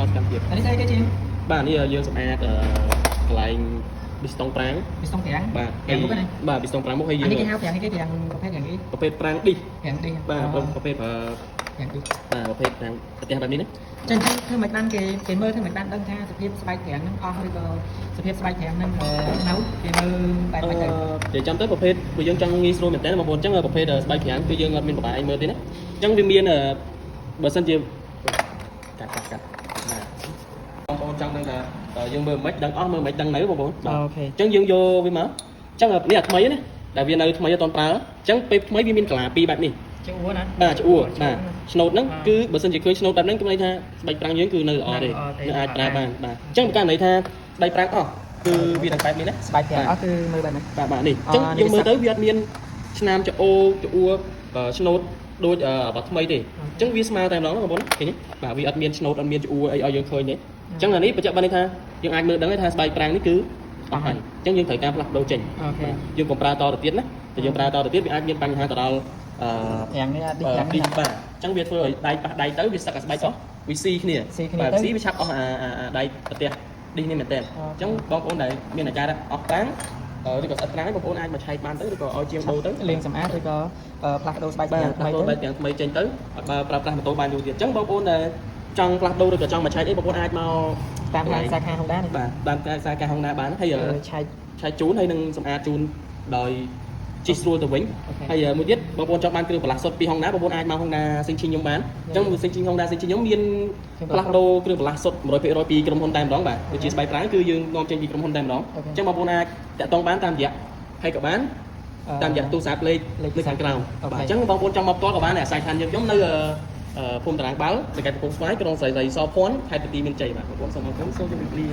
សកម្មភាព អានេះស្អីគេជាង បាទនេះយើងសម្អាតកន្លែងប៊ីស្តុងប្រាំង ពីស្ទង់ប្រាំង បាទ ប្រាំងមុខហ្នឹង បាទប៊ីស្តុងប្រាំងមុខហើយយើង អានេះគេហៅប្រាំងនេះគេប្រាំងប្រភេទយ៉ាងនេះ ប្រភេទប្រាំងឌីស ប្រាំងឌី បាទប្រភេទយ៉ាងឌី បាទប្រភេទប្រាំងប្រទេសបែបនេះណា ចឹងធ្វើមិនបានគេមើលធ្វើមិនបានដឹងថាសភាពស្បែកប្រាំងហ្នឹងអស់ឬក៏សភាពស្បែកប្រាំងហ្នឹងនៅគេមើលបែបម៉េចទៅ និយាយចាំទៅប្រភេទបើយើងចង់ងាយស្រួលមែនតើបងប្អូនអញ្ចឹងប្រភេទស្បែកប្រាំងគឺយើងអត់មានបបាឲ្យមើលទេណាអញ្ចឹងវាមានបើសិនជាកាត់បាទបងប្អូនចង់ដឹងថាយើងមើលមិនដឹងអស់មើលមិនដឹងនៅបងប្អូនបាទអញ្ចឹងយើងយកវាមកអញ្ចឹងនេះអាថ្មីណាដែលវានៅថ្មីអត់តប្រើអញ្ចឹងពេលថ្មីវាមានកន្លាពីរបែបនេះ ជាអួរណា បាទឆ្អួរបាទឆ្នោតហ្នឹងគឺបើសិនជាឃើញឆ្នោតបែបហ្នឹងគឺន័យថាស្បែកប្រាំងយើងគឺនៅល្អទេនៅអាចប្រើបានបាទអញ្ចឹងបើករណីថាដៃប្រាំងអស់គឺវានឹងបែបនេះណា ស្បែកប្រាំងអស់គឺមើលបែបហ្នឹង បាទនេះអញ្ចឹងយើងមើលទៅវាអត់មានឆ្នាំច្អូច្អួរឆ្នោតដូចបាត់ថ្មីទេអញ្ចឹងវាស្មើតែម្ដងបងប្អូនឃើញទេបាទវាអត់មានឆ្នោតអត់មានច្អួរអីឲ្យយើងឃើញទេអញ្ចឹងអានេះបញ្ជាក់បានថាយើងអាចមើលដឹងថាស្បែកប្រាំងនេះគឺអស់ហើយអញ្ចឹងយើងត្រូវការផ្លាស់ប្ដូរចេញយើងកុំប្រើតទៅទៀតណាតែយើងប្រើតទៅទៀតវាអាចមានបញ្ហាទៅដល់ប្រាំងនេះឌីប្រាំង ឌី នេះ បាទអញ្ចឹងវាធ្វើឲ្យដៃប៉ះដៃទៅវាសឹកអាស្បែកអស់វាស៊ីគ្នាបាទស៊ីវាឆាប់អស់អាដៃប្រទេសឌីនេះមែនតើអញ្ចឹងបងប្អូនដែលមានអាការអស់ប្រាំងឬក៏ស្អិតប្រាំងបងប្អូនអាចមកឆែកបានទៅឬក៏ឲ្យជាងដូរទៅ លេងសម្អាតឬក៏ផ្លាស់ប្ដូរស្បែក បាទ ប្រាំង ផ្លាស់ប្ដូរស្បែកទាំងថ្មីចេញទៅបើប្រើប្រាស់ម៉ូតូបានយូរទៀតអញ្ចឹងបងប្អូនដែលចង់ផ្លាស់ប្ដូរឬក៏ចង់មកឆែកអីបងប្អូនអាចមក តាមខាងសាខា Honda នេះ បាទតាមខ្សែការ Honda បានហើយ ឆែក ជូនហើយនឹងសម្អាតជូនដោយជិះស្រួលទៅវិញហើយមួយទៀតបងប្អូនចង់បានគ្រឿងបន្លាស់សុទ្ធពី Honda បងប្អូនអាចមក Honda សិងឈីខ្ញុំបានអញ្ចឹងសិងឈី Honda សិងឈីខ្ញុំមានផ្លាស់ប្ដូរគ្រឿងបន្លាស់សុទ្ធ 100% ពីក្រុមហ៊ុនតែម្ដងបាទដូចជាស្បែកប្រាំងគឺយើងនាំចេញពីក្រុមហ៊ុនតែម្ដងអញ្ចឹងបងប្អូនអាចតាក់ទងបានតាមរយៈហើយក៏បានតាមរយៈទូរស័ព្ទលេខខាងក្រោមបាទអញ្ចឹងបងប្អូនចង់មកផ្ទាល់ក៏បានដែរអាស្រ័យឋានយើងខ្ញុំនៅភូមិតារាងបាល់នៅខេត្តកំពង់ស្វាយក្រុងស្រីសរភ័ណ្ឌខេត្តបន្ទាយមានជ័យបាទបងប្អូនសូមអរគុណសូមជម្រាបលា